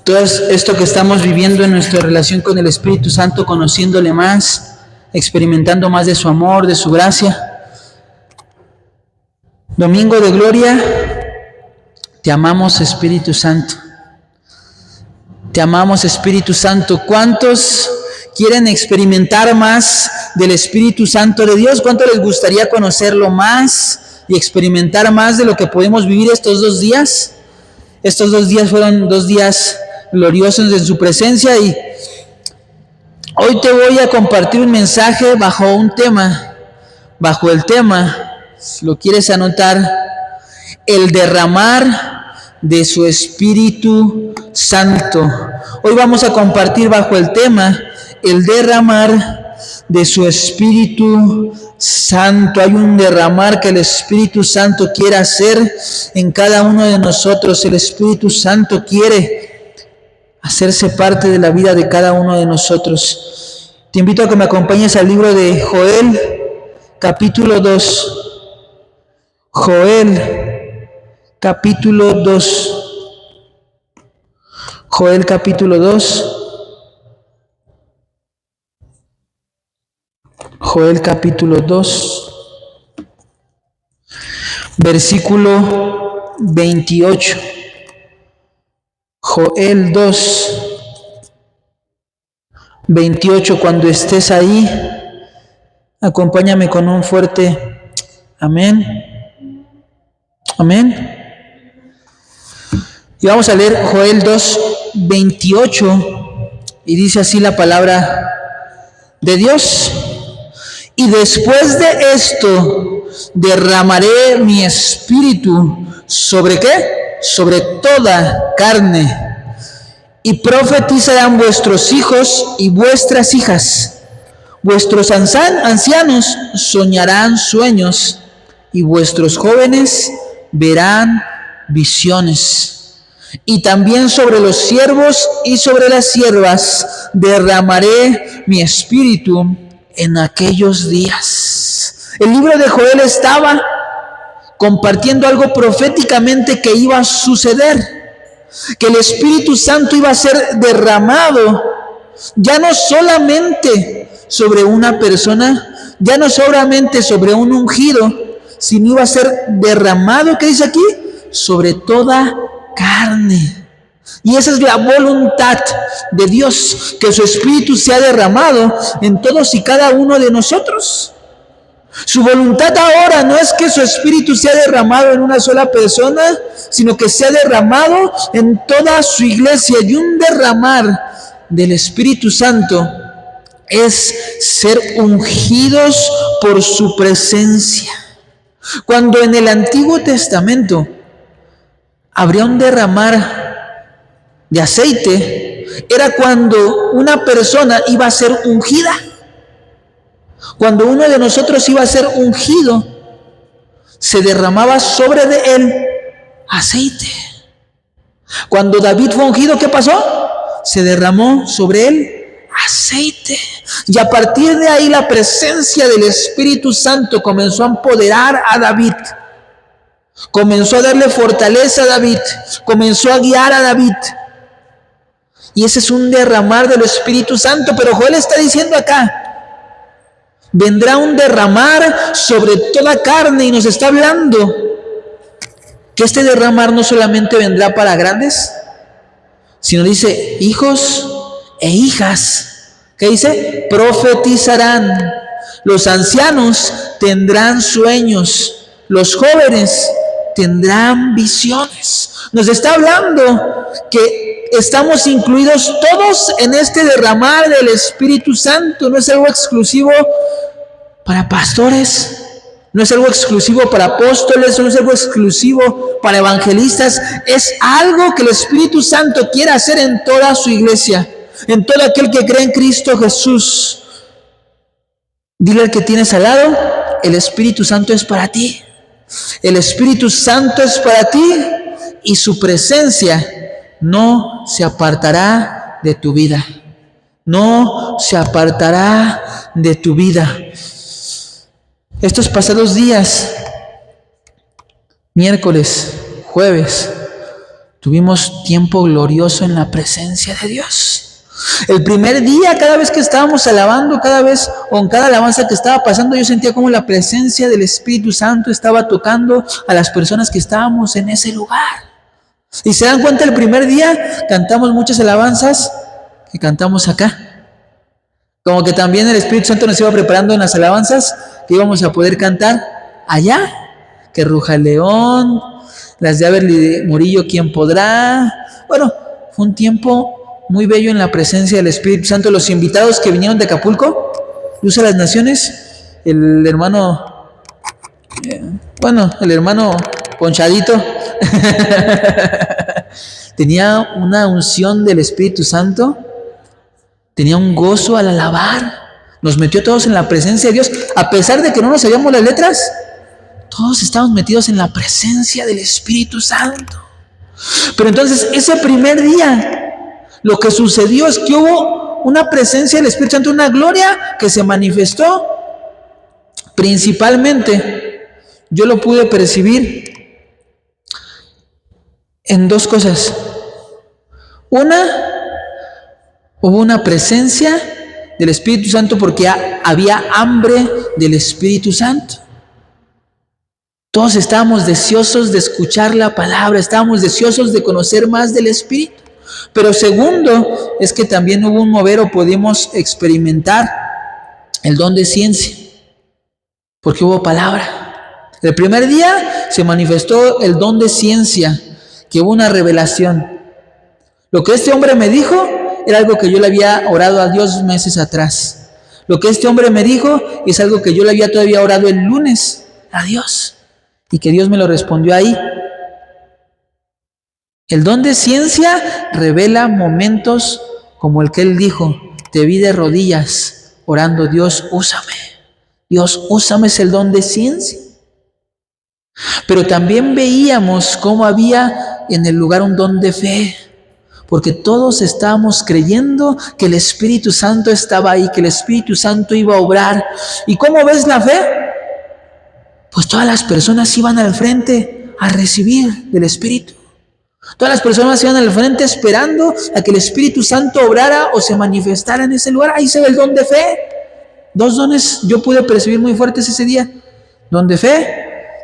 Todo esto que estamos viviendo en nuestra relación con el Espíritu Santo, conociéndole más, experimentando más de su amor, de su gracia. Domingo de Gloria, te amamos, Espíritu Santo. Te amamos, Espíritu Santo. ¿Cuántos quieren experimentar más del Espíritu Santo de Dios? ¿Cuánto les gustaría conocerlo más y experimentar más de lo que podemos vivir estos 2 días? Estos 2 días fueron 2 días gloriosos en su presencia, y hoy te voy a compartir un mensaje bajo el tema, si lo quieres anotar, el derramar de su Espíritu Santo. Hoy vamos a compartir bajo el tema, el derramar de su Espíritu Santo. Hay un derramar que el Espíritu Santo quiere hacer en cada uno de nosotros. El Espíritu Santo quiere hacerse parte de la vida de cada uno de nosotros. Te invito a que me acompañes al libro de Joel, capítulo 2. Joel, capítulo 2. Joel, capítulo 2. Joel, capítulo 2. Versículo 28. Joel 2, 28. Cuando estés ahí, acompáñame con un fuerte amén. Amén. Y vamos a leer Joel 2, 28. Y dice así la palabra de Dios: y después de esto derramaré mi espíritu ¿sobre qué? Sobre toda carne, y profetizarán vuestros hijos y vuestras hijas, vuestros ancianos soñarán sueños, y vuestros jóvenes verán visiones. Y también sobre los siervos y sobre las siervas derramaré mi espíritu en aquellos días. El libro de Joel estaba compartiendo algo proféticamente que iba a suceder, que el Espíritu Santo iba a ser derramado, ya no solamente sobre una persona, ya no solamente sobre un ungido, sino iba a ser derramado, ¿qué dice aquí? Sobre toda carne. Y esa es la voluntad de Dios, que su Espíritu sea derramado en todos y cada uno de nosotros. Su voluntad ahora no es que su Espíritu sea derramado en una sola persona, sino que sea derramado en toda su iglesia. Y un derramar del Espíritu Santo es ser ungidos por su presencia. Cuando en el Antiguo Testamento habría un derramar de aceite, era cuando una persona iba a ser ungida. Cuando uno de nosotros iba a ser ungido, se derramaba sobre de él aceite. Cuando David fue ungido, ¿qué pasó? Se derramó sobre él aceite. Y a partir de ahí la presencia del Espíritu Santo comenzó a empoderar a David. Comenzó a darle fortaleza a David. Comenzó a guiar a David. Y ese es un derramar del Espíritu Santo. Pero Joel está diciendo acá, vendrá un derramar sobre toda carne, y nos está hablando que este derramar no solamente vendrá para grandes, sino dice hijos e hijas. ¿Qué dice? Profetizarán. Los ancianos tendrán sueños. Los jóvenes tendrán visiones. Nos está hablando que estamos incluidos todos en este derramar del Espíritu Santo. No es algo exclusivo para pastores, no es algo exclusivo para apóstoles, no es algo exclusivo para evangelistas. Es algo que el Espíritu Santo quiere hacer en toda su iglesia, en todo aquel que cree en Cristo Jesús. Dile al que tienes al lado, el Espíritu Santo es para ti. El Espíritu Santo es para ti, y su presencia no se apartará de tu vida. No se apartará de tu vida. Estos pasados días, miércoles, jueves, Tuvimos tiempo glorioso en la presencia de Dios. El primer día, cada vez que estábamos alabando, cada vez o en cada alabanza que estaba pasando, yo sentía como la presencia del Espíritu Santo estaba tocando a las personas que estábamos en ese lugar. Y se dan cuenta, el primer día cantamos muchas alabanzas que cantamos acá. Como que también el Espíritu Santo nos iba preparando en las alabanzas que íbamos a poder cantar allá. Que ruja el león, las de Averly Murillo, ¿quién podrá? Bueno, fue un tiempo muy bello en la presencia del Espíritu Santo. Los invitados que vinieron de Acapulco, Luz a las Naciones, el hermano, el hermano Ponchadito, tenía una unción del Espíritu Santo. Tenía un gozo al alabar. Nos metió todos en la presencia de Dios. A pesar de que no nos sabíamos las letras, todos estábamos metidos en la presencia del Espíritu Santo. Pero entonces, ese primer día, lo que sucedió es que hubo una presencia del Espíritu Santo, una gloria que se manifestó. Principalmente, yo lo pude percibir en dos cosas. Una, hubo una presencia del Espíritu Santo porque había hambre del Espíritu Santo. Todos estábamos deseosos de escuchar la palabra, estábamos deseosos de conocer más del Espíritu. Pero segundo, es que también hubo un mover o pudimos experimentar el don de ciencia, porque hubo palabra. El primer día se manifestó el don de ciencia, que hubo una revelación. Lo que este hombre me dijo era algo que yo le había orado a Dios meses atrás. Lo que este hombre me dijo es algo que yo le había todavía orado el lunes a Dios. Y que Dios me lo respondió ahí. El don de ciencia revela momentos como el que él dijo: te vi de rodillas orando, Dios, úsame. Dios, úsame, es el don de ciencia. Pero también veíamos cómo había en el lugar un don de fe. Porque todos estábamos creyendo que el Espíritu Santo estaba ahí, que el Espíritu Santo iba a obrar. ¿Y cómo ves la fe? Pues todas las personas iban al frente a recibir del Espíritu. Todas las personas iban al frente esperando a que el Espíritu Santo obrara o se manifestara en ese lugar. Ahí se ve el don de fe. Dos dones yo pude percibir muy fuertes ese día. Don de fe,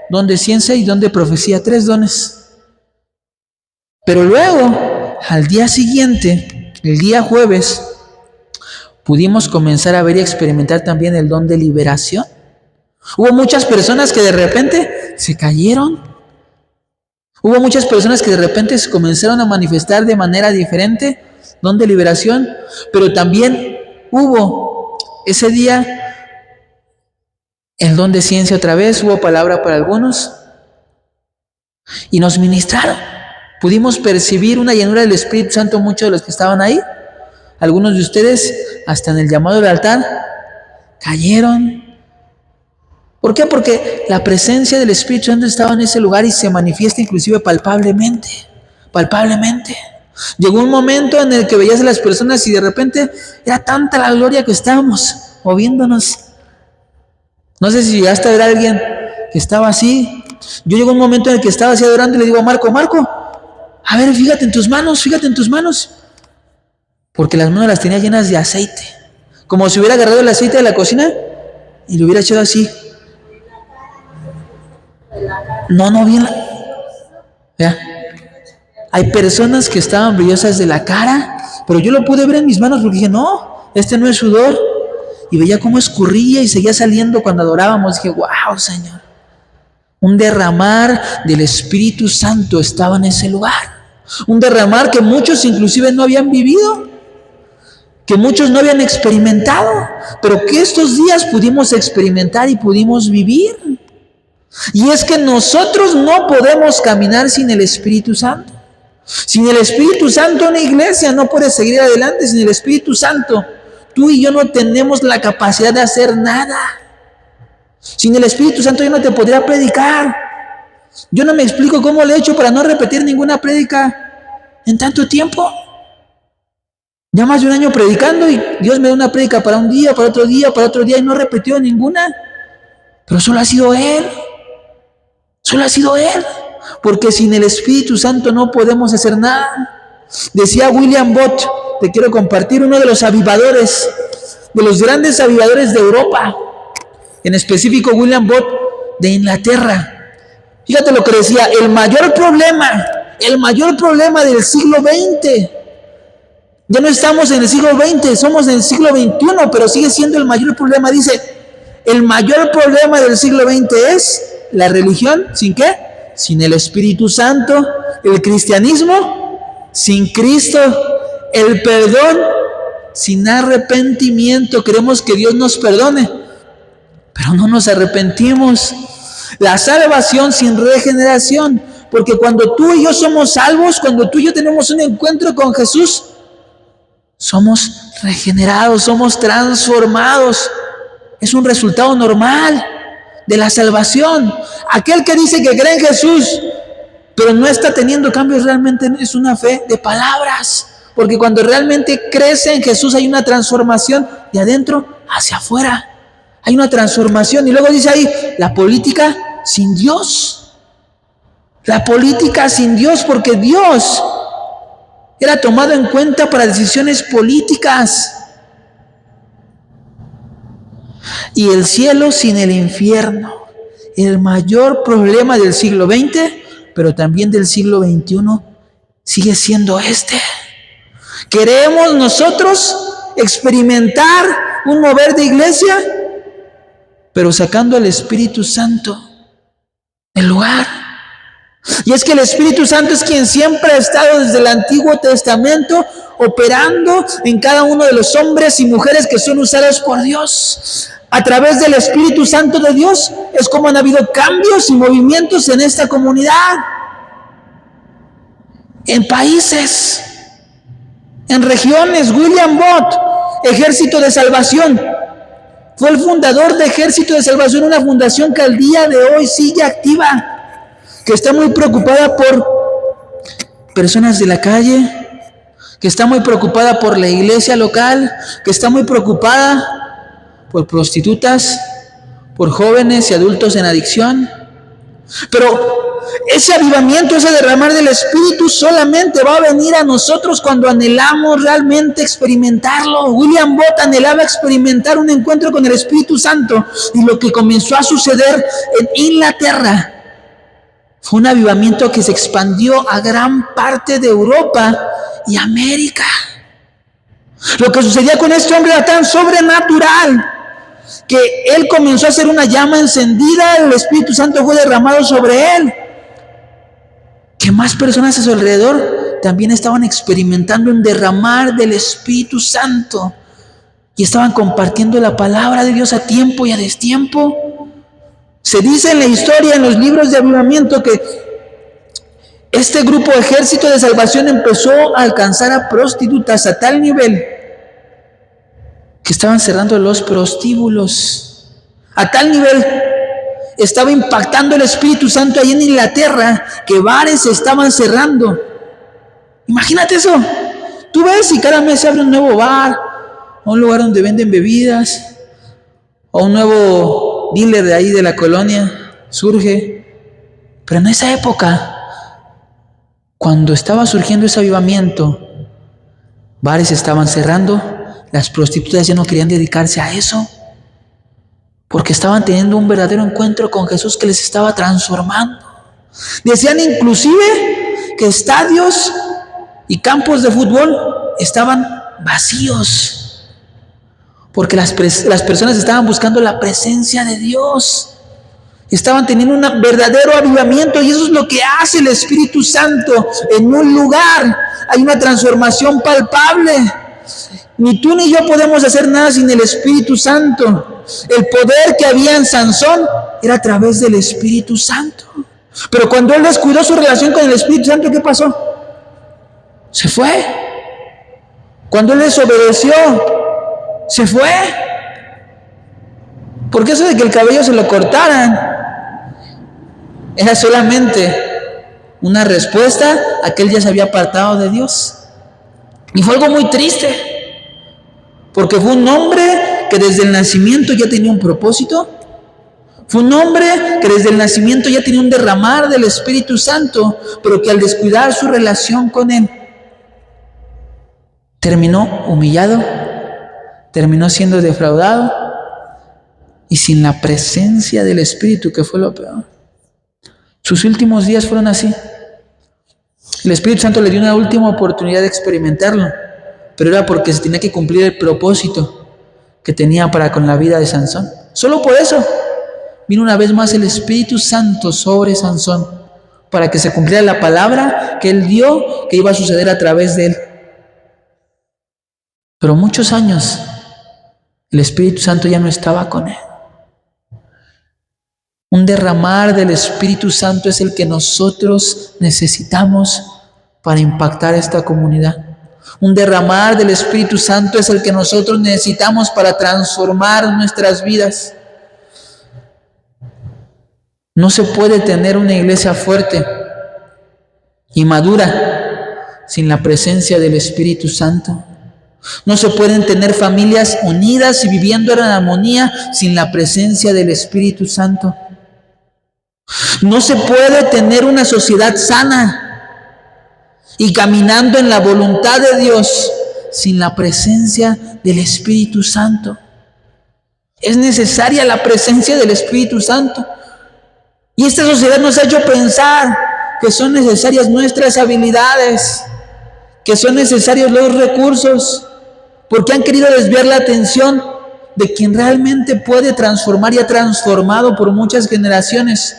don de ciencia y don de profecía. 3 dones. Pero luego, al día siguiente, el día jueves, pudimos comenzar a ver y experimentar también el don de liberación. Hubo muchas personas que de repente se cayeron. Hubo muchas personas que de repente se comenzaron a manifestar de manera diferente, don de liberación. Pero también hubo ese día el don de ciencia otra vez, hubo palabra para algunos. Y nos ministraron. Pudimos percibir una llenura del Espíritu Santo, muchos de los que estaban ahí. Algunos de ustedes, hasta en el llamado del altar, cayeron. ¿Por qué? Porque la presencia del Espíritu Santo estaba en ese lugar y se manifiesta inclusive palpablemente. Palpablemente. Llegó un momento en el que veías a las personas y de repente era tanta la gloria que estábamos moviéndonos. No sé si llegaste a ver a alguien que estaba así. Yo llegó un momento en el que estaba así adorando y le digo a Marco, a ver, fíjate en tus manos. Porque las manos las tenía llenas de aceite. Como si hubiera agarrado el aceite de la cocina y lo hubiera echado así. No, bien. ¿Ya? Hay personas que estaban brillosas de la cara, pero yo lo pude ver en mis manos porque dije, no, este no es sudor. Y veía cómo escurría y seguía saliendo cuando adorábamos. Dije, wow, Señor. Un derramar del Espíritu Santo estaba en ese lugar. Un derramar que muchos inclusive no habían vivido, que muchos no habían experimentado, pero que estos días pudimos experimentar y pudimos vivir. Y es que nosotros no podemos caminar sin el Espíritu Santo. Sin el Espíritu Santo una iglesia no puede seguir adelante. Sin el Espíritu Santo tú y yo no tenemos la capacidad de hacer nada. Sin el Espíritu Santo yo no te podría predicar. Yo no me explico cómo le he hecho para no repetir ninguna prédica en tanto tiempo. Ya más de un año predicando y Dios me da una prédica para un día, para otro día y no repetió ninguna. Pero solo ha sido Él. Solo ha sido Él. porque sin el Espíritu Santo no podemos hacer nada. Decía William Booth, te quiero compartir, uno de los avivadores, de los grandes avivadores de Europa, en específico William Booth de Inglaterra. Fíjate lo que decía: el mayor problema del siglo XX, ya no estamos en el siglo XX, somos en el siglo XXI, pero sigue siendo el mayor problema. Dice, el mayor problema del siglo XX es la religión, ¿sin qué? Sin el Espíritu Santo. El cristianismo, sin Cristo. El perdón, sin arrepentimiento. Queremos que Dios nos perdone, pero no nos arrepentimos. La salvación sin regeneración, porque cuando tú y yo somos salvos, cuando tú y yo tenemos un encuentro con Jesús, somos regenerados, somos transformados. Es un resultado normal de la salvación. Aquel que dice que cree en Jesús, pero no está teniendo cambios, realmente es una fe de palabras. Porque cuando realmente crece en Jesús hay una transformación de adentro hacia afuera. Hay una transformación. Y luego dice ahí, la política sin Dios. La política sin Dios, porque Dios era tomado en cuenta para decisiones políticas. Y el cielo sin el infierno. El mayor problema del siglo XX, pero también del siglo XXI, sigue siendo este. ¿Queremos nosotros experimentar un mover de iglesia, pero sacando al Espíritu Santo del lugar? Y es que el Espíritu Santo es quien siempre ha estado desde el Antiguo Testamento operando en cada uno de los hombres y mujeres que son usados por Dios. A través del Espíritu Santo de Dios es como han habido cambios y movimientos en esta comunidad, en países, en regiones. William Booth, Ejército de Salvación, fue el fundador de Ejército de Salvación, una fundación que al día de hoy sigue activa, que está muy preocupada por personas de la calle, que está muy preocupada por la iglesia local, que está muy preocupada por prostitutas, por jóvenes y adultos en adicción. Pero ese avivamiento, ese derramar del Espíritu solamente va a venir a nosotros cuando anhelamos realmente experimentarlo. William Booth anhelaba experimentar un encuentro con el Espíritu Santo, y lo que comenzó a suceder en Inglaterra fue un avivamiento que se expandió a gran parte de Europa y América. Lo que sucedía con este hombre era tan sobrenatural que él comenzó a hacer una llama encendida, el Espíritu Santo fue derramado sobre él, que más personas a su alrededor también estaban experimentando un derramar del Espíritu Santo y estaban compartiendo la palabra de Dios a tiempo y a destiempo. Se dice en la historia, en los libros de avivamiento, que este grupo Ejército de Salvación empezó a alcanzar a prostitutas a tal nivel que estaban cerrando los prostíbulos. A tal nivel estaba impactando el Espíritu Santo ahí en Inglaterra que bares se estaban cerrando. Imagínate eso. Tú ves y cada mes se abre un nuevo bar, o un lugar donde venden bebidas, o un nuevo dealer de ahí de la colonia surge. Pero en esa época, cuando estaba surgiendo ese avivamiento, bares se estaban cerrando, las prostitutas ya no querían dedicarse a eso, porque estaban teniendo un verdadero encuentro con Jesús que les estaba transformando. Decían inclusive que estadios y campos de fútbol estaban vacíos, porque las personas estaban buscando la presencia de Dios. Estaban teniendo un verdadero avivamiento, y eso es lo que hace el Espíritu Santo en un lugar. Hay una transformación palpable. Ni tú ni yo podemos hacer nada sin el Espíritu Santo. El poder que había en Sansón era a través del Espíritu Santo. Pero cuando él descuidó su relación con el Espíritu Santo, ¿qué pasó? Se fue. Cuando él desobedeció, se fue. Porque eso de que el cabello se lo cortaran era solamente una respuesta a que él ya se había apartado de Dios. Y fue algo muy triste, porque fue un hombre que desde el nacimiento ya tenía un propósito. Fue un hombre que desde el nacimiento ya tenía un derramar del Espíritu Santo, pero que al descuidar su relación con Él, terminó humillado, terminó siendo defraudado y sin la presencia del Espíritu, que fue lo peor. Sus últimos días fueron así. El Espíritu Santo le dio una última oportunidad de experimentarlo, pero era porque se tenía que cumplir el propósito que tenía para con la vida de Sansón. Solo por eso vino una vez más el Espíritu Santo sobre Sansón, para que se cumpliera la palabra que él dio, que iba a suceder a través de él. Pero muchos años el Espíritu Santo ya no estaba con él. Un derramar del Espíritu Santo es el que nosotros necesitamos para impactar esta comunidad. Un derramar del Espíritu Santo es el que nosotros necesitamos para transformar nuestras vidas. No se puede tener una iglesia fuerte y madura sin la presencia del Espíritu Santo. No se pueden tener familias unidas y viviendo en armonía sin la presencia del Espíritu Santo. No se puede tener una sociedad sana y caminando en la voluntad de Dios sin la presencia del Espíritu Santo. Es necesaria la presencia del Espíritu Santo. Y esta sociedad nos ha hecho pensar que son necesarias nuestras habilidades, que son necesarios los recursos, porque han querido desviar la atención de quien realmente puede transformar y ha transformado por muchas generaciones,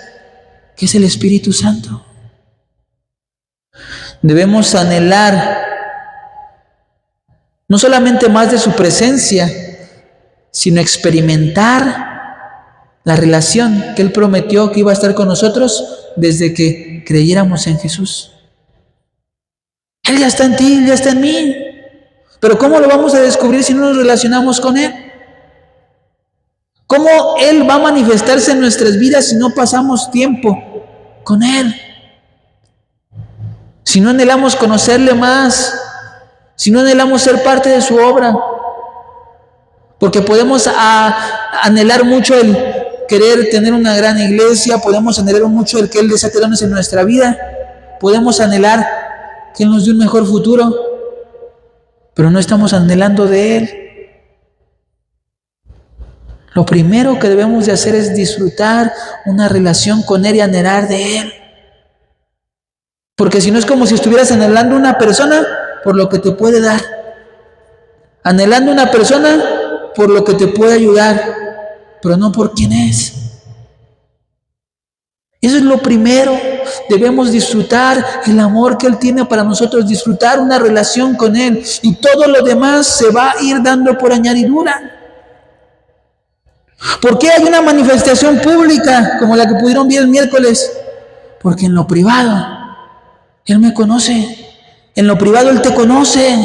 que es el Espíritu Santo. Debemos anhelar no solamente más de su presencia, sino experimentar la relación que Él prometió que iba a estar con nosotros desde que creyéramos en Jesús. Él ya está en ti, Él ya está en mí. Pero ¿cómo lo vamos a descubrir si no nos relacionamos con Él? ¿Cómo Él va a manifestarse en nuestras vidas si no pasamos tiempo con Él? Si no anhelamos conocerle más, si no anhelamos ser parte de su obra. Porque podemos anhelar mucho el querer tener una gran iglesia, podemos anhelar mucho el que Él desate dones en nuestra vida, podemos anhelar que Él nos dé un mejor futuro, pero no estamos anhelando de Él. Lo primero que debemos de hacer es disfrutar una relación con Él y anhelar de Él. Porque si no es como si estuvieras anhelando una persona por lo que te puede dar, anhelando una persona por lo que te puede ayudar, pero no por quién es. Eso es lo primero. Debemos disfrutar el amor que Él tiene para nosotros, disfrutar una relación con Él, y todo lo demás se va a ir dando por añadidura. ¿Por qué hay una manifestación pública como la que pudieron ver el miércoles? Porque en lo privado Él me conoce, en lo privado Él te conoce,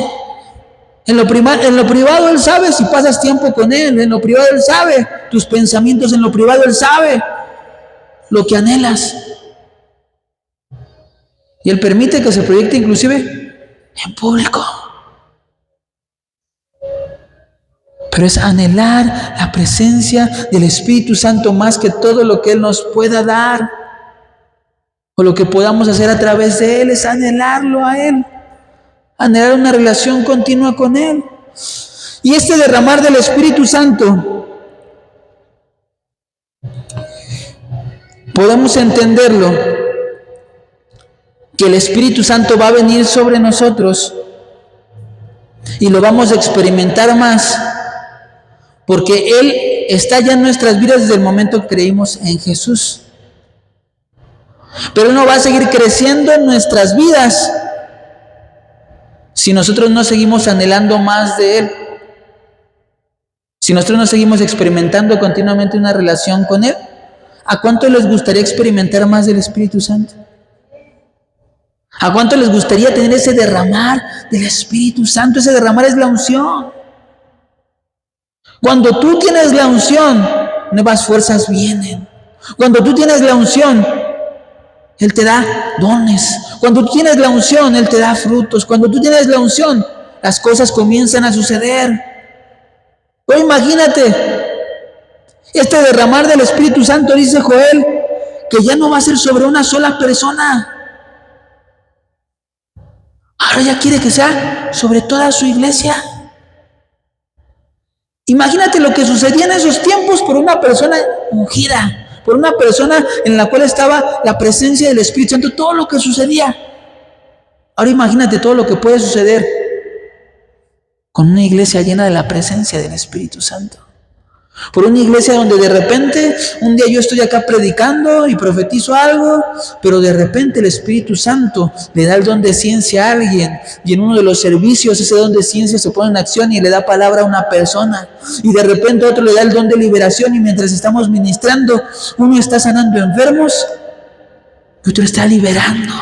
en lo privado Él sabe si pasas tiempo con Él, en lo privado Él sabe tus pensamientos, en lo privado Él sabe lo que anhelas. Y Él permite que se proyecte inclusive en público. Pero es anhelar la presencia del Espíritu Santo más que todo lo que Él nos pueda dar, o lo que podamos hacer a través de Él, es anhelarlo a Él, anhelar una relación continua con Él. Y este derramar del Espíritu Santo, podemos entenderlo, que el Espíritu Santo va a venir sobre nosotros y lo vamos a experimentar más, porque Él está ya en nuestras vidas desde el momento que creímos en Jesús. Pero Él no va a seguir creciendo en nuestras vidas si nosotros no seguimos anhelando más de Él, si nosotros no seguimos experimentando continuamente una relación con Él. ¿A cuánto les gustaría experimentar más del Espíritu Santo? ¿A cuánto les gustaría tener ese derramar del Espíritu Santo? Ese derramar es la unción. Cuando tú tienes la unción, nuevas fuerzas vienen. Cuando tú tienes la unción, Él te da dones. Cuando tú tienes la unción, Él te da frutos. Cuando tú tienes la unción, las cosas comienzan a suceder. Pero imagínate Este derramar del Espíritu Santo, dice Joel, que ya no va a ser sobre una sola persona. Ahora ya quiere que sea sobre toda su iglesia. Imagínate lo que sucedía en esos tiempos por una persona ungida, por una persona en la cual estaba la presencia del Espíritu Santo, todo lo que sucedía. Ahora imagínate todo lo que puede suceder con una iglesia llena de la presencia del Espíritu Santo. Por una iglesia donde de repente, un día yo estoy acá predicando y profetizo algo, pero de repente el Espíritu Santo le da el don de ciencia a alguien, y en uno de los servicios ese don de ciencia se pone en acción y le da palabra a una persona, y de repente otro le da el don de liberación, y mientras estamos ministrando, uno está sanando enfermos y otro está liberando.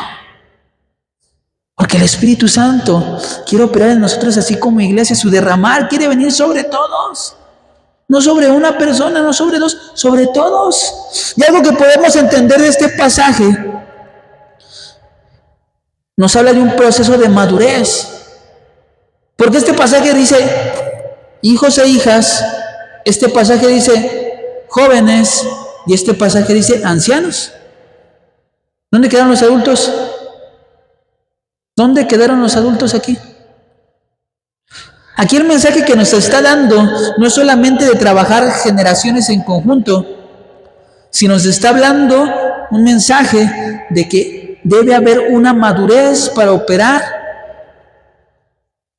Porque el Espíritu Santo quiere operar en nosotros así como iglesia, su derramar quiere venir sobre todos. No sobre una persona, no sobre dos, sobre todos. Y algo que podemos entender de este pasaje, nos habla de un proceso de madurez. Porque este pasaje dice hijos e hijas, este pasaje dice jóvenes, y este pasaje dice ancianos. ¿Dónde quedaron los adultos? ¿Dónde quedaron los adultos aquí? Aquí el mensaje que nos está dando no es solamente de trabajar generaciones en conjunto, sino nos está hablando un mensaje de que debe haber una madurez para operar.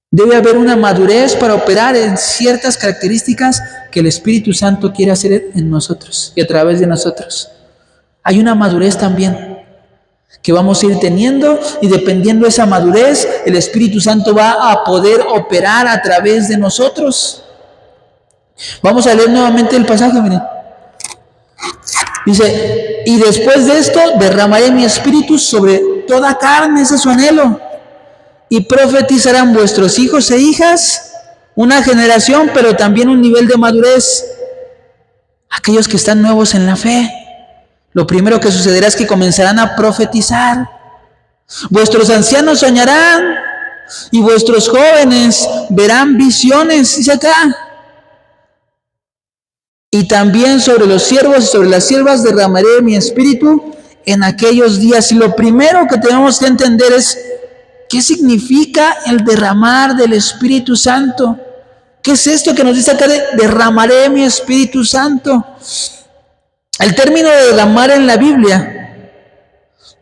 Debe haber una madurez para operar en ciertas características que el Espíritu Santo quiere hacer en nosotros y a través de nosotros. Hay una madurez también que vamos a ir teniendo, y dependiendo de esa madurez, el Espíritu Santo va a poder operar a través de nosotros. Vamos a leer nuevamente el pasaje, miren. Dice, y después de esto derramaré mi espíritu sobre toda carne, ese es su anhelo, y profetizarán vuestros hijos e hijas, una generación, pero también un nivel de madurez. Aquellos que están nuevos en la fe, lo primero que sucederá es que comenzarán a profetizar. Vuestros ancianos soñarán y vuestros jóvenes verán visiones, dice acá. Y también sobre los siervos y sobre las siervas derramaré mi espíritu en aquellos días. Y lo primero que tenemos que entender es qué significa el derramar del Espíritu Santo. ¿Qué es esto que nos dice acá de derramaré mi Espíritu Santo? El término de derramar en la Biblia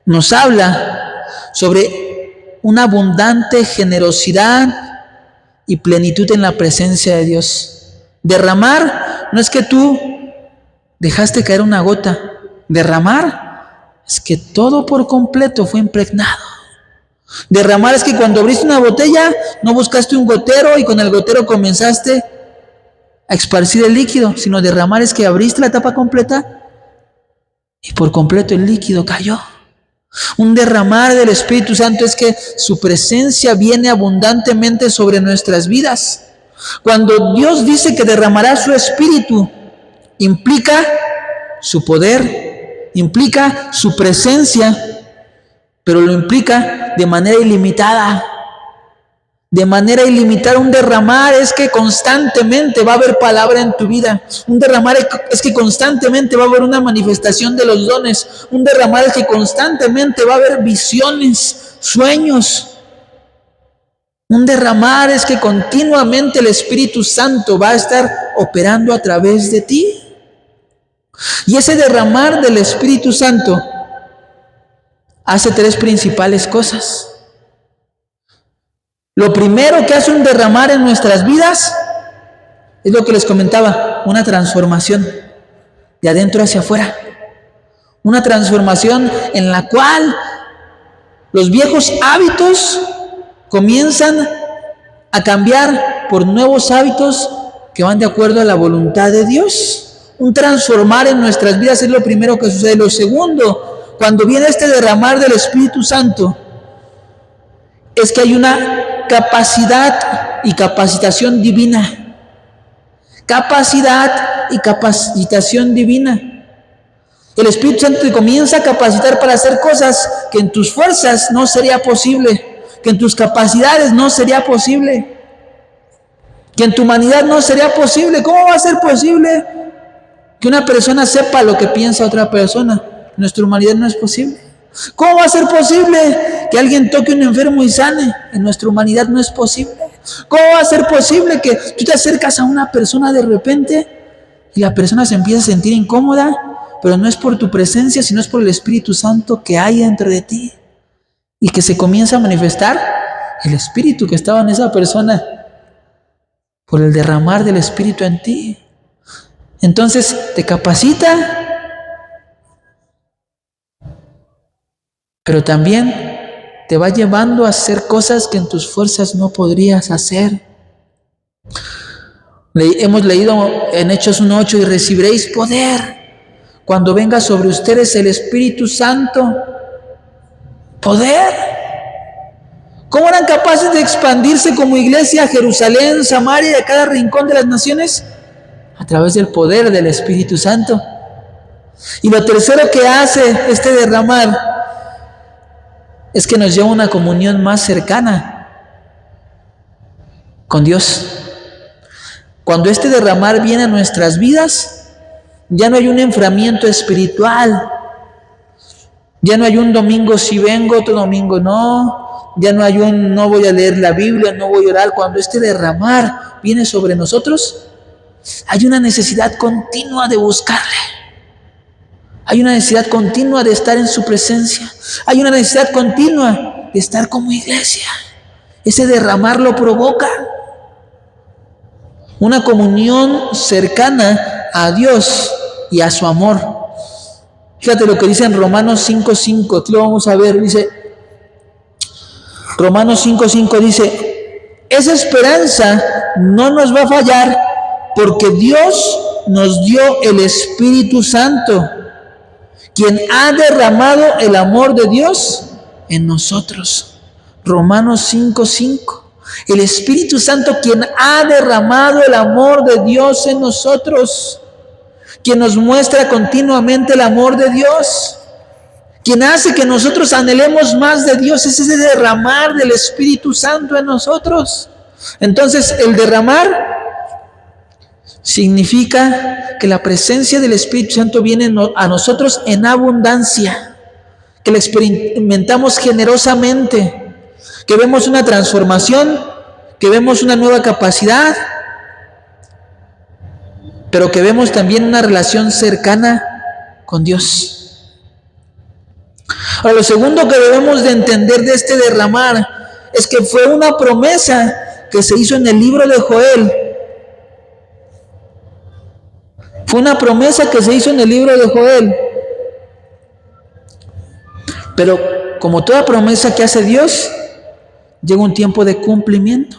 nos habla sobre una abundante generosidad y plenitud en la presencia de Dios. Derramar no es que tú dejaste caer una gota. Derramar es que todo por completo fue impregnado. Derramar es que cuando abriste una botella no buscaste un gotero y con el gotero comenzaste a esparcir el líquido, sino derramar es que abriste la tapa completa y por completo el líquido cayó. Un derramar del Espíritu Santo es que su presencia viene abundantemente sobre nuestras vidas. Cuando Dios dice que derramará su Espíritu, implica su poder, implica su presencia, pero lo implica de manera ilimitada. De manera ilimitada. Un derramar es que constantemente va a haber palabra en tu vida. Un derramar es que constantemente va a haber una manifestación de los dones. Un derramar es que constantemente va a haber visiones, sueños. Un derramar es que continuamente el Espíritu Santo va a estar operando a través de ti. Y ese derramar del Espíritu Santo hace tres principales cosas. Lo primero que hace un derramar en nuestras vidas es lo que les comentaba, una transformación de adentro hacia afuera. Una transformación en la cual los viejos hábitos comienzan a cambiar por nuevos hábitos que van de acuerdo a la voluntad de Dios. Un transformar en nuestras vidas es lo primero que sucede. Lo segundo, cuando viene este derramar del Espíritu Santo, es que hay una capacidad y capacitación divina. Capacidad y capacitación divina. El Espíritu Santo te comienza a capacitar para hacer cosas que en tus fuerzas no sería posible, que en tus capacidades no sería posible, que en tu humanidad no sería posible. ¿Cómo va a ser posible que una persona sepa lo que piensa otra persona. En nuestra humanidad no es posible. ¿Cómo va a ser posible que alguien toque a un enfermo y sane? En nuestra humanidad no es posible. ¿Cómo va a ser posible que tú te acercas a una persona de repente y la persona se empieza a sentir incómoda? Pero no es por tu presencia, sino es por el Espíritu Santo que hay dentro de ti y que se comienza a manifestar el Espíritu que estaba en esa persona por el derramar del Espíritu en ti. Entonces te capacita, pero también te va llevando a hacer cosas que en tus fuerzas no podrías hacer. Hemos leído en Hechos 1:8, y recibiréis poder cuando venga sobre ustedes el Espíritu Santo. Poder. ¿Cómo eran capaces de expandirse como iglesia a Jerusalén, Samaria y a cada rincón de las naciones? A través del poder del Espíritu Santo. Y lo tercero que hace este derramar es que nos lleva a una comunión más cercana con Dios. Cuando este derramar viene a nuestras vidas, ya no hay un enfriamiento espiritual. Ya no hay un domingo sí vengo, otro domingo no. Ya no hay un no voy a leer la Biblia, no voy a orar. Cuando este derramar viene sobre nosotros, hay una necesidad continua de buscarle. Hay una necesidad continua de estar en su presencia. Hay una necesidad continua de estar como iglesia. Ese derramar lo provoca una comunión cercana a Dios y a su amor. Fíjate lo que dice en Romanos 5:5. Aquí lo vamos a ver. Dice, Romanos 5:5 dice, esa esperanza no nos va a fallar porque Dios nos dio el Espíritu Santo, quien ha derramado el amor de Dios en nosotros. Romanos 5:5. El Espíritu Santo, quien ha derramado el amor de Dios en nosotros, quien nos muestra continuamente el amor de Dios, quien hace que nosotros anhelemos más de Dios, es ese derramar del Espíritu Santo en nosotros. Entonces, el derramar significa que la presencia del Espíritu Santo viene a nosotros en abundancia, que la experimentamos generosamente, que vemos una transformación, que vemos una nueva capacidad, pero que vemos también una relación cercana con Dios. Ahora, lo segundo que debemos de entender de este derramar es que fue una promesa que se hizo en el libro de Joel. Fue una promesa que se hizo en el libro de Joel. Pero como toda promesa que hace Dios, llega un tiempo de cumplimiento.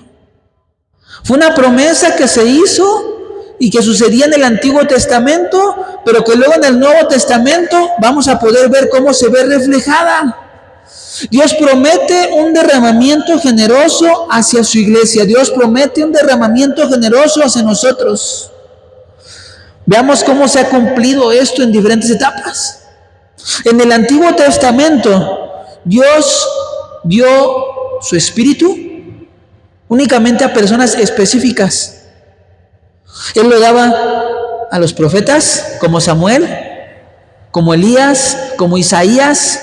Fue una promesa que se hizo y que sucedía en el Antiguo Testamento, pero que luego en el Nuevo Testamento vamos a poder ver cómo se ve reflejada. Dios promete un derramamiento generoso hacia su iglesia. Dios promete un derramamiento generoso hacia nosotros. Veamos cómo se ha cumplido esto en diferentes etapas. En el Antiguo Testamento, Dios dio su Espíritu únicamente a personas específicas. Él lo daba a los profetas como Samuel, como Elías, como Isaías.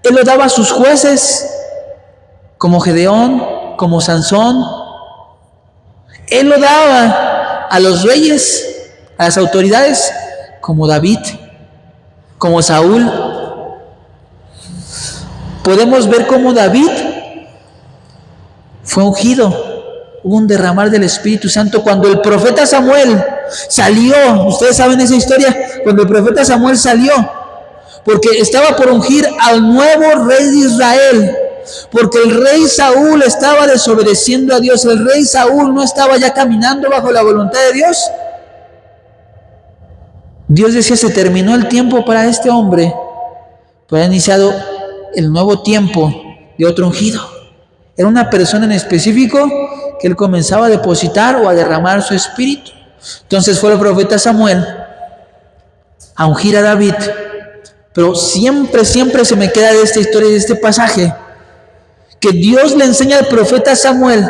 Él lo daba a sus jueces como Gedeón, como Sansón. Él lo daba a los reyes, a las autoridades como David, como Saúl. Podemos ver cómo David fue ungido. Hubo un derramar del Espíritu Santo cuando el profeta Samuel salió. Ustedes saben esa historia, cuando el profeta Samuel salió, porque estaba por ungir al nuevo rey de Israel, porque el rey Saúl estaba desobedeciendo a Dios. El rey Saúl no estaba ya caminando bajo la voluntad de Dios. Dios decía, se terminó el tiempo para este hombre, pero ha iniciado el nuevo tiempo de otro ungido. Era una persona en específico que él comenzaba a depositar o a derramar su espíritu. Entonces fue el profeta Samuel a ungir a David. Pero siempre se me queda de esta historia, de este pasaje, que Dios le enseña al profeta Samuel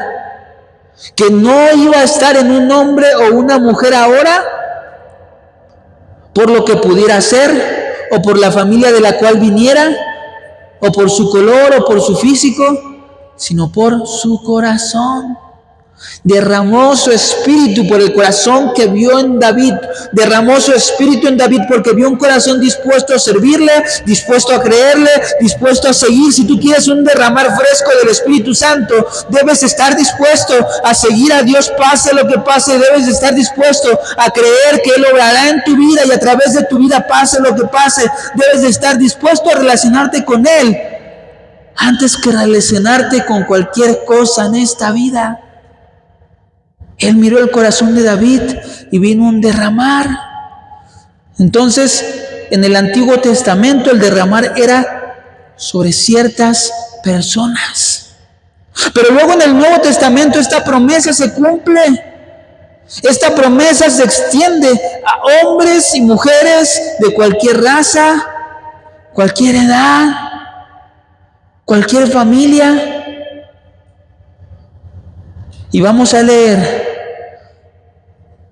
que no iba a estar en un hombre o una mujer ahora por lo que pudiera hacer, o por la familia de la cual viniera, o por su color, o por su físico, sino por su corazón. Derramó su espíritu por el corazón que vio en David. Derramó su espíritu en David porque vio un corazón dispuesto a servirle, dispuesto a creerle, dispuesto a seguir. Si tú quieres un derramar fresco del Espíritu Santo, debes estar dispuesto a seguir a Dios pase lo que pase. Debes estar dispuesto a creer que Él obrará en tu vida y a través de tu vida pase lo que pase. Debes de estar dispuesto a relacionarte con Él antes que relacionarte con cualquier cosa en esta vida. Él miró el corazón de David y vino un derramar. Entonces, en el Antiguo Testamento el derramar era sobre ciertas personas. Pero luego en el Nuevo Testamento esta promesa se cumple. Esta promesa se extiende a hombres y mujeres de cualquier raza, cualquier edad, cualquier familia. Y vamos a leer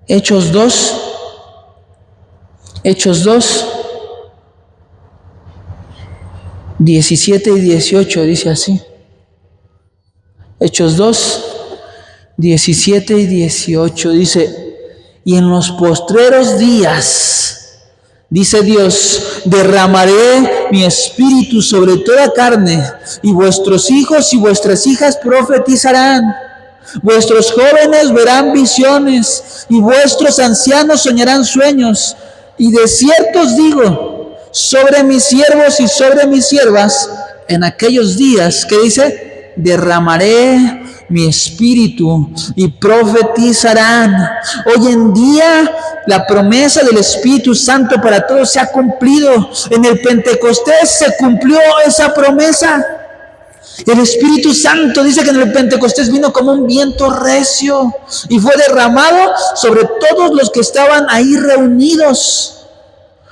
Hechos 2, 17 y 18, dice así. Hechos 2, 17 y 18, dice: y en los postreros días, dice Dios, derramaré mi espíritu sobre toda carne, y vuestros hijos y vuestras hijas profetizarán. Vuestros jóvenes verán visiones, y vuestros ancianos soñarán sueños. Y de cierto os digo, sobre mis siervos y sobre mis siervas, en aquellos días, ¿qué dice? Derramaré mi espíritu y profetizarán. Hoy en día la promesa del Espíritu Santo para todos se ha cumplido. En el Pentecostés se cumplió esa promesa. El Espíritu Santo dice que en el Pentecostés vino como un viento recio y fue derramado sobre todos los que estaban ahí reunidos,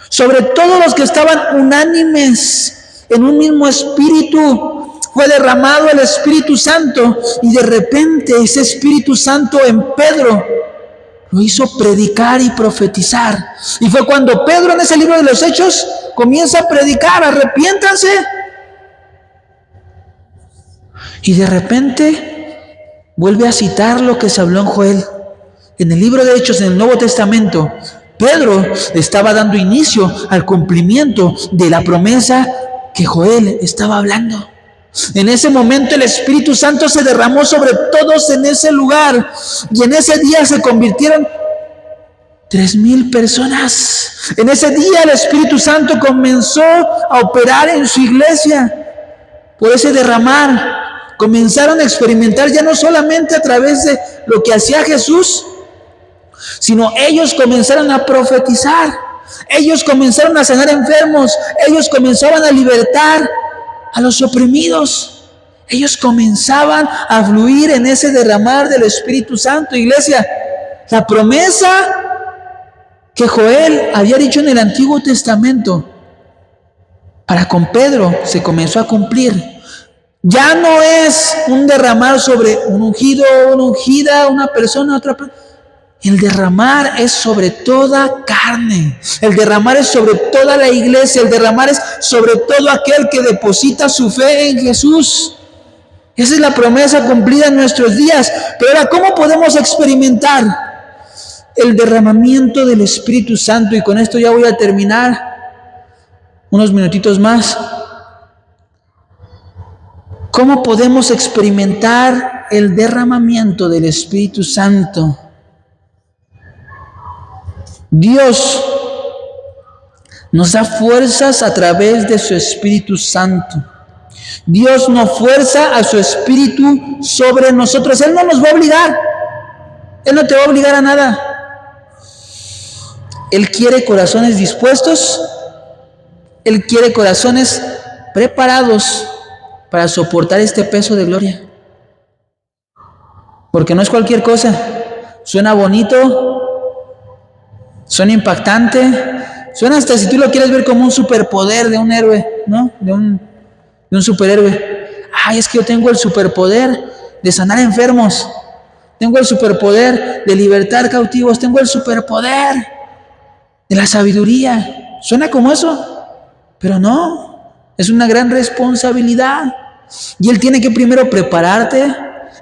sobre todos los que estaban unánimes en un mismo espíritu. Fue derramado el Espíritu Santo y de repente ese Espíritu Santo en Pedro lo hizo predicar y profetizar. Y fue cuando Pedro en ese libro de los Hechos comienza a predicar: arrepiéntanse. Y de repente vuelve a citar lo que se habló en Joel. En el libro de Hechos, en el Nuevo Testamento, Pedro estaba dando inicio al cumplimiento de la promesa que Joel estaba hablando. En ese momento el Espíritu Santo se derramó sobre todos en ese lugar. Y en ese día se convirtieron 3,000 personas. En ese día el Espíritu Santo comenzó a operar en su iglesia. Por ese derramar comenzaron a experimentar ya no solamente a través de lo que hacía Jesús, sino ellos comenzaron a profetizar, ellos comenzaron a sanar enfermos, ellos comenzaban a libertar a los oprimidos, ellos comenzaban a fluir en ese derramar del Espíritu Santo. Iglesia, la promesa que Joel había dicho en el Antiguo Testamento para con Pedro se comenzó a cumplir. Ya no es un derramar sobre un ungido, una ungida, una persona, otra persona. El derramar es sobre toda carne. El derramar es sobre toda la iglesia. El derramar es sobre todo aquel que deposita su fe en Jesús. Esa es la promesa cumplida en nuestros días. Pero ahora, ¿cómo podemos experimentar el derramamiento del Espíritu Santo? Y con esto ya voy a terminar. Unos minutitos más. ¿Cómo podemos experimentar el derramamiento del Espíritu Santo? Dios nos da fuerzas a través de su Espíritu Santo. Dios nos fuerza a su Espíritu sobre nosotros. Él no nos va a obligar. Él no te va a obligar a nada. Él quiere corazones dispuestos. Él quiere corazones preparados para soportar este peso de gloria. Porque no es cualquier cosa. Suena bonito, suena impactante, suena hasta, si tú lo quieres ver, como un superpoder de un héroe, ¿no? De un superhéroe. Ay, es que yo tengo el superpoder de sanar enfermos, tengo el superpoder de libertar cautivos, tengo el superpoder de la sabiduría. ¿Suena como eso? Pero no, es una gran responsabilidad. Y Él tiene que primero prepararte,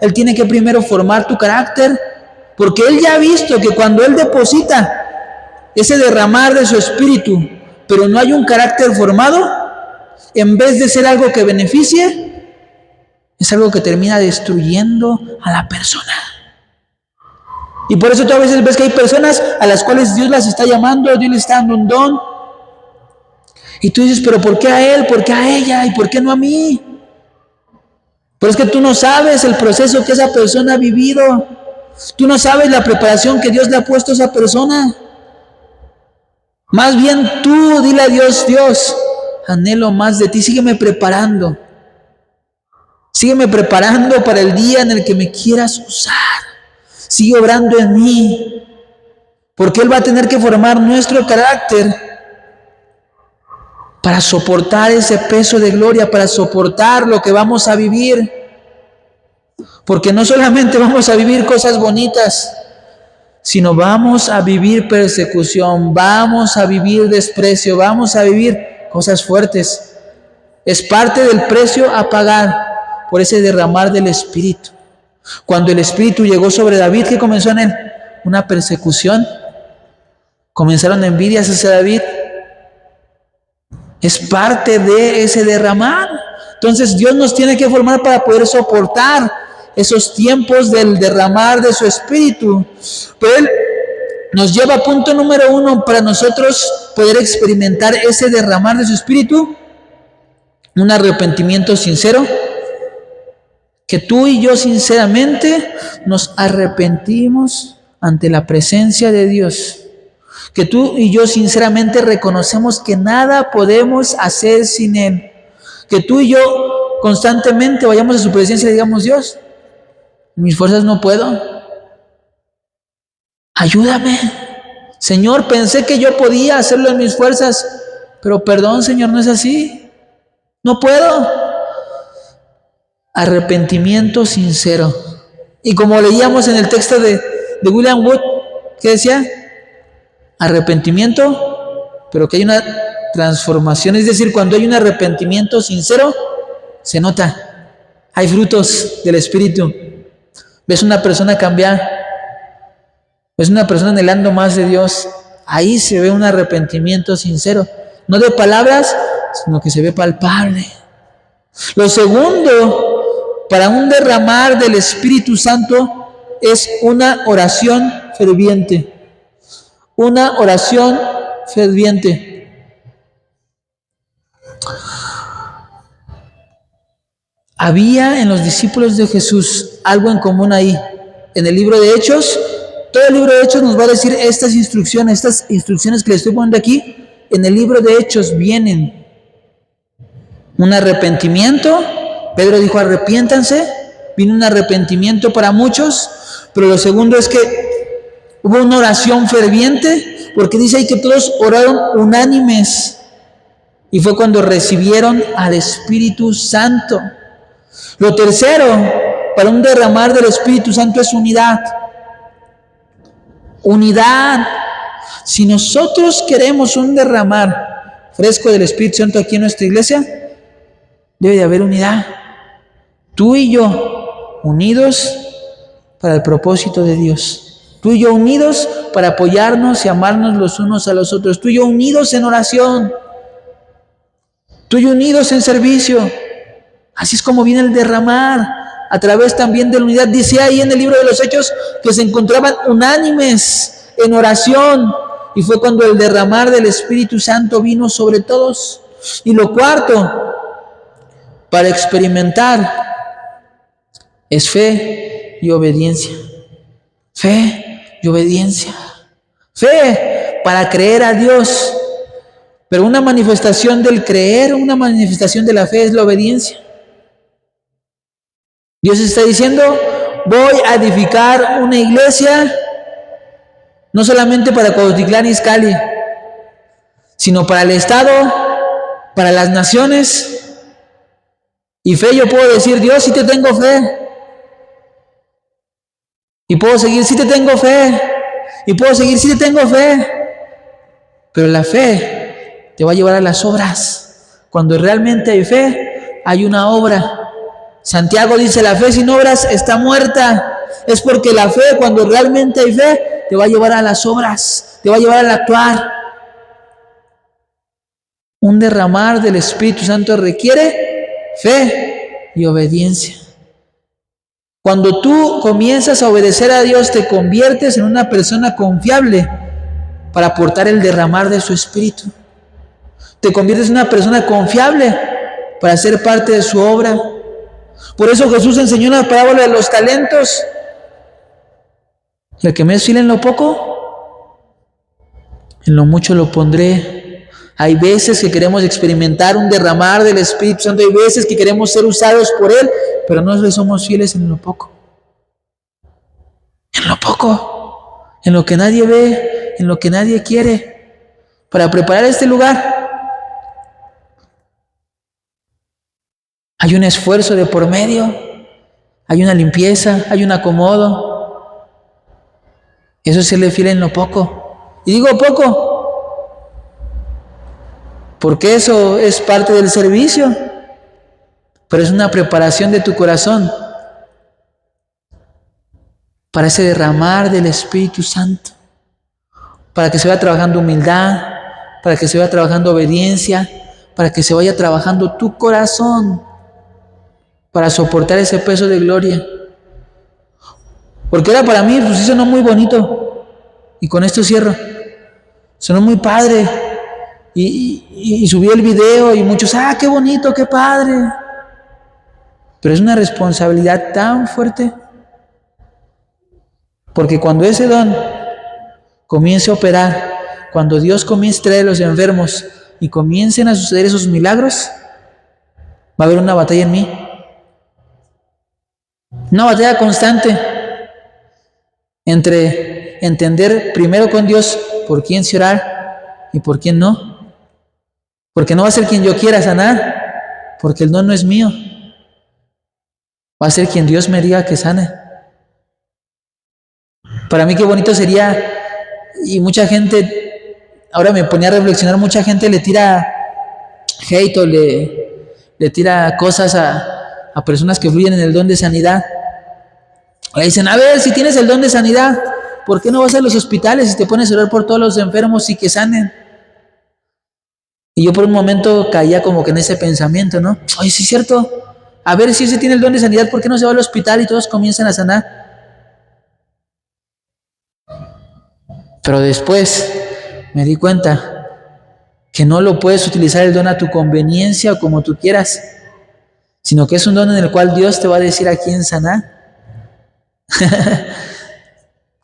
Él tiene que primero formar tu carácter, porque Él ya ha visto que cuando Él deposita ese derramar de su espíritu, pero no hay un carácter formado, en vez de ser algo que beneficie, es algo que termina destruyendo a la persona. Y por eso tú a veces ves que hay personas a las cuales Dios las está llamando, Dios les está dando un don, y tú dices, pero ¿por qué a él? ¿Por qué a ella? ¿Y por qué no a mí? Pero es que tú no sabes el proceso que esa persona ha vivido. Tú no sabes la preparación que Dios le ha puesto a esa persona. Más bien tú dile a Dios, Dios, anhelo más de ti, sígueme preparando. Sígueme preparando para el día en el que me quieras usar. Sigue obrando en mí. Porque Él va a tener que formar nuestro carácter para soportar ese peso de gloria, para soportar lo que vamos a vivir. Porque no solamente vamos a vivir cosas bonitas, sino vamos a vivir persecución, vamos a vivir desprecio, vamos a vivir cosas fuertes. Es parte del precio a pagar por ese derramar del Espíritu. Cuando el Espíritu llegó sobre David, ¿qué comenzó en él? Una persecución. Comenzaron envidias hacia David. Es parte de ese derramar. Entonces Dios nos tiene que formar para poder soportar esos tiempos del derramar de su Espíritu. Pero Él nos lleva a punto número 1 para nosotros poder experimentar ese derramar de su Espíritu. Un arrepentimiento sincero. Que tú y yo sinceramente nos arrepentimos ante la presencia de Dios. Que tú y yo sinceramente reconocemos que nada podemos hacer sin Él. Que tú y yo constantemente vayamos a su presencia y digamos, Dios, en mis fuerzas no puedo. Ayúdame. Señor, pensé que yo podía hacerlo en mis fuerzas, pero perdón, Señor, no es así. No puedo. Arrepentimiento sincero. Y como leíamos en el texto de William Wood, ¿qué decía? Arrepentimiento, pero que hay una transformación. Es decir, cuando hay un arrepentimiento sincero, se nota. Hay frutos del Espíritu. Ves una persona cambiar. Ves una persona anhelando más de Dios. Ahí se ve un arrepentimiento sincero. No de palabras, sino que se ve palpable. Lo segundo, para un derramar del Espíritu Santo, es una oración ferviente. Una oración ferviente. Había en los discípulos de Jesús algo en común ahí. En el libro de Hechos, todo el libro de Hechos nos va a decir estas instrucciones que les estoy poniendo aquí, en el libro de Hechos vienen. Un arrepentimiento, Pedro dijo arrepiéntanse, vino un arrepentimiento para muchos, pero lo segundo es que hubo una oración ferviente, porque dice ahí que todos oraron unánimes, y fue cuando recibieron al Espíritu Santo. Lo tercero, para un derramar del Espíritu Santo es unidad. Unidad. Si nosotros queremos un derramar fresco del Espíritu Santo aquí en nuestra iglesia, debe de haber unidad. Tú y yo, unidos para el propósito de Dios. Tú y yo unidos para apoyarnos y amarnos los unos a los otros. Tú y yo unidos en oración. Tú y yo unidos en servicio. Así es como viene el derramar, a través también de la unidad. Dice ahí en el libro de los Hechos que se encontraban unánimes en oración, y fue cuando el derramar del Espíritu Santo vino sobre todos. Y lo cuarto, para experimentar, es fe y obediencia. Fe y obediencia. Fe para creer a Dios. Pero una manifestación del creer, una manifestación de la fe es la obediencia. Dios está diciendo, voy a edificar una iglesia, no solamente para Cuautitlán y Izcalli, sino para el Estado, para las naciones. Y fe, yo puedo decir, Dios, sí te tengo fe. Y puedo seguir, sí te tengo fe. Y puedo seguir, sí te tengo fe. Pero la fe te va a llevar a las obras. Cuando realmente hay fe, hay una obra. Santiago dice, la fe sin obras está muerta. Es porque la fe, cuando realmente hay fe, te va a llevar a las obras, te va a llevar al actuar. Un derramar del Espíritu Santo requiere fe y obediencia. Cuando tú comienzas a obedecer a Dios, te conviertes en una persona confiable para aportar el derramar de su Espíritu. Te conviertes en una persona confiable para ser parte de su obra. Por eso Jesús enseñó la parábola de los talentos. El que me es fiel en lo poco, en lo mucho lo pondré. Hay veces que queremos experimentar un derramar del Espíritu Santo, hay veces que queremos ser usados por Él, pero no le somos fieles en lo poco. En lo poco, en lo que nadie ve, en lo que nadie quiere. Para preparar este lugar, hay un esfuerzo de por medio, hay una limpieza, hay un acomodo. Eso es serle fiel en lo poco. Y digo poco, porque eso es parte del servicio, pero es una preparación de tu corazón para ese derramar del Espíritu Santo, para que se vaya trabajando humildad, para que se vaya trabajando obediencia, para que se vaya trabajando tu corazón, para soportar ese peso de gloria. Porque era para mí, pues sí sonó muy bonito, y con esto cierro, sonó muy padre, y subí el video, y muchos, qué bonito, qué padre, pero es una responsabilidad tan fuerte, porque cuando ese don comience a operar, cuando Dios comience a traer a los enfermos, y comiencen a suceder esos milagros, va a haber una batalla en mí, una batalla constante, entre entender primero con Dios por quién sí orar y por quién no. Porque no va a ser quien yo quiera sanar, porque el don no es mío. Va a ser quien Dios me diga que sane. Para mí qué bonito sería, y mucha gente, ahora me ponía a reflexionar, mucha gente le tira hate o le tira cosas a personas que fluyen en el don de sanidad. Le dicen, a ver, si tienes el don de sanidad, ¿por qué no vas a los hospitales y te pones a orar por todos los enfermos y que sanen? Y yo por un momento caía como que en ese pensamiento, ¿no? Oye, sí es cierto. A ver, si ese tiene el don de sanidad, ¿por qué no se va al hospital y todos comienzan a sanar? Pero después me di cuenta que no lo puedes utilizar el don a tu conveniencia o como tú quieras, sino que es un don en el cual Dios te va a decir a quién sanar.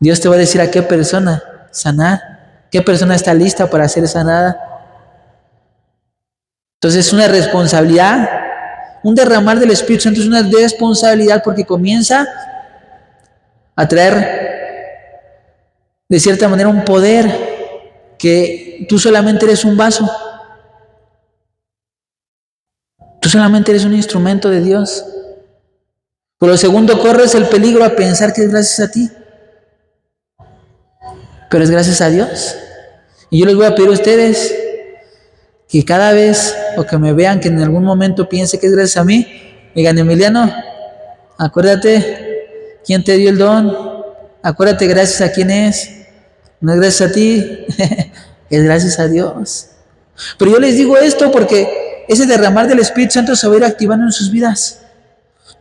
Dios te va a decir a qué persona sanar, qué persona está lista para ser sanada. Entonces es una responsabilidad, un derramar del Espíritu Santo es una responsabilidad, porque comienza a traer de cierta manera un poder que tú solamente eres un vaso, tú solamente eres un instrumento de Dios. Por lo segundo, corres el peligro a pensar que es gracias a ti, pero es gracias a Dios. Y yo les voy a pedir a ustedes que cada vez, o que me vean, que en algún momento piense que es gracias a mí, digan, Emiliano, acuérdate quién te dio el don, acuérdate gracias a quién es, no es gracias a ti, es gracias a Dios. Pero yo les digo esto porque ese derramar del Espíritu Santo se va a ir activando en sus vidas.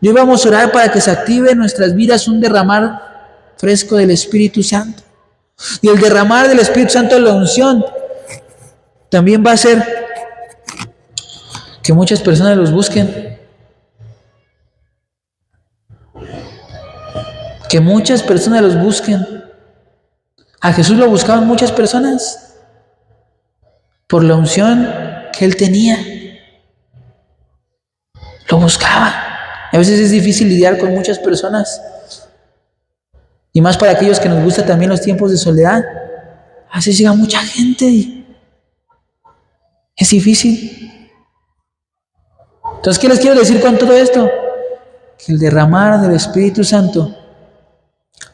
Hoy vamos a orar para que se active en nuestras vidas un derramar fresco del Espíritu Santo. Y el derramar del Espíritu Santo, la unción, también va a hacer que muchas personas los busquen. Que muchas personas los busquen. A Jesús lo buscaban muchas personas por la unción que Él tenía. Lo buscaban. A veces es difícil lidiar con muchas personas. Y más para aquellos que nos gustan también los tiempos de soledad. A veces llega mucha gente y es difícil. Entonces, ¿qué les quiero decir con todo esto? Que el derramar del Espíritu Santo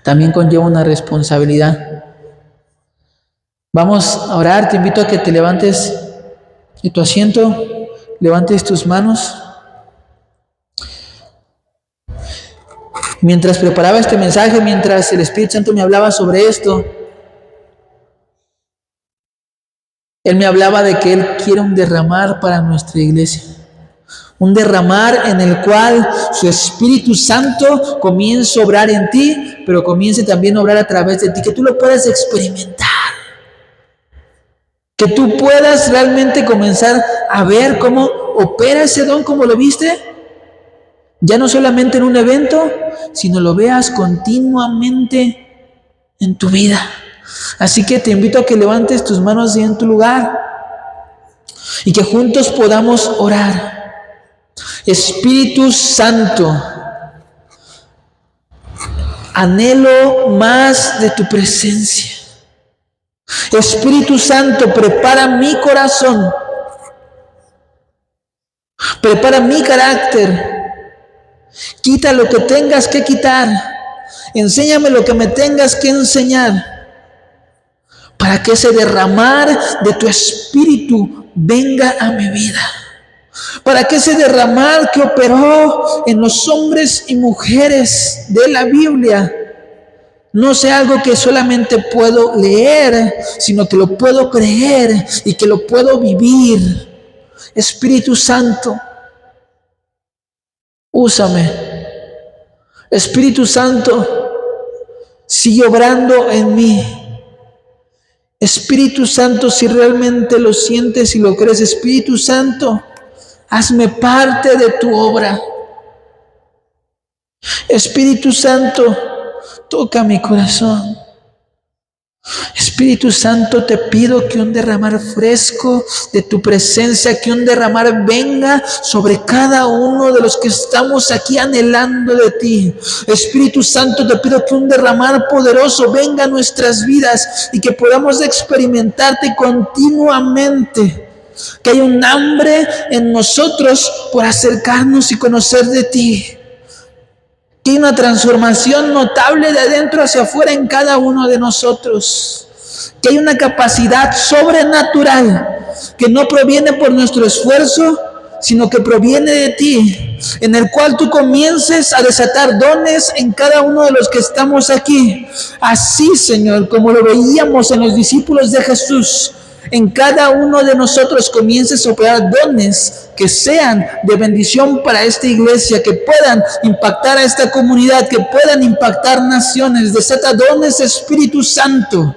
también conlleva una responsabilidad. Vamos a orar. Te invito a que te levantes de tu asiento, levantes tus manos. Mientras preparaba este mensaje, mientras el Espíritu Santo me hablaba sobre esto, Él me hablaba de que Él quiere un derramar para nuestra iglesia. Un derramar en el cual su Espíritu Santo comience a obrar en ti, pero comience también a obrar a través de ti, que tú lo puedas experimentar. Que tú puedas realmente comenzar a ver cómo opera ese don, como lo viste. Ya no solamente en un evento, sino lo veas continuamente en tu vida. Así que te invito a que levantes tus manos en tu lugar y que juntos podamos orar. Espíritu Santo, anhelo más de tu presencia. Espíritu Santo, prepara mi corazón, prepara mi carácter. Quita lo que tengas que quitar. Enséñame lo que me tengas que enseñar, para que ese derramar de tu Espíritu venga a mi vida. Para que ese derramar que operó en los hombres y mujeres de la Biblia no sea algo que solamente puedo leer, sino que lo puedo creer y que lo puedo vivir. Espíritu Santo, úsame. Espíritu Santo, sigue obrando en mí. Espíritu Santo, si realmente lo sientes y lo crees, Espíritu Santo, hazme parte de tu obra. Espíritu Santo, toca mi corazón. Espíritu Santo, te pido que un derramar fresco de tu presencia, que un derramar venga sobre cada uno de los que estamos aquí anhelando de ti. Espíritu Santo, te pido que un derramar poderoso venga a nuestras vidas y que podamos experimentarte continuamente. Que haya un hambre en nosotros por acercarnos y conocer de ti. Que hay una transformación notable de adentro hacia afuera en cada uno de nosotros. Que hay una capacidad sobrenatural que no proviene por nuestro esfuerzo, sino que proviene de ti, en el cual tú comiences a desatar dones en cada uno de los que estamos aquí. Así, Señor, como lo veíamos en los discípulos de Jesús, en cada uno de nosotros comiences a operar dones que sean de bendición para esta iglesia, que puedan impactar a esta comunidad, que puedan impactar naciones. Desata dones, Espíritu Santo,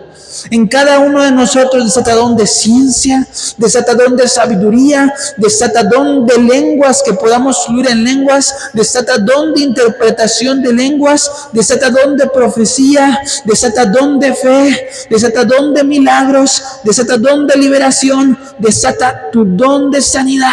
en cada uno de nosotros. Desata don de ciencia, desata don de sabiduría, desata don de lenguas, que podamos fluir en lenguas, desata don de interpretación de lenguas, desata don de profecía, desata don de fe, desata don de milagros, desata don de liberación, desata tu don de sanidad.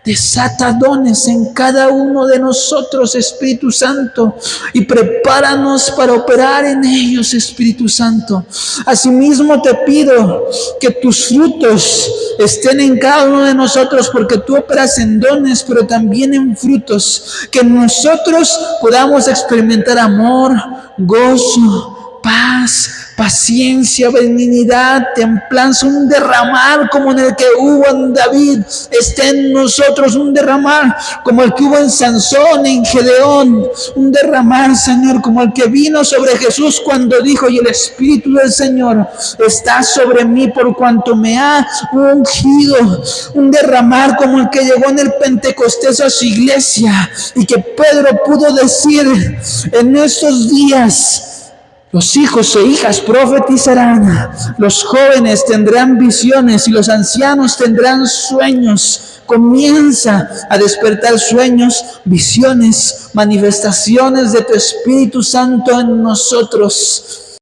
Desata dones en cada uno de nosotros, Espíritu Santo, y prepáranos para operar en ellos, Espíritu Santo. Asimismo te pido que tus frutos estén en cada uno de nosotros, porque tú operas en dones, pero también en frutos. Que nosotros podamos experimentar amor, gozo, paz, paciencia, benignidad, templanza, un derramar como en el que hubo en David, esté en nosotros, un derramar como el que hubo en Sansón, en Gedeón, un derramar, Señor, como el que vino sobre Jesús cuando dijo: y el Espíritu del Señor está sobre mí por cuanto me ha ungido. Un derramar como el que llegó en el Pentecostés a su iglesia y que Pedro pudo decir: en estos días los hijos e hijas profetizarán, los jóvenes tendrán visiones y los ancianos tendrán sueños. Comienza a despertar sueños, visiones, manifestaciones de tu Espíritu Santo en nosotros.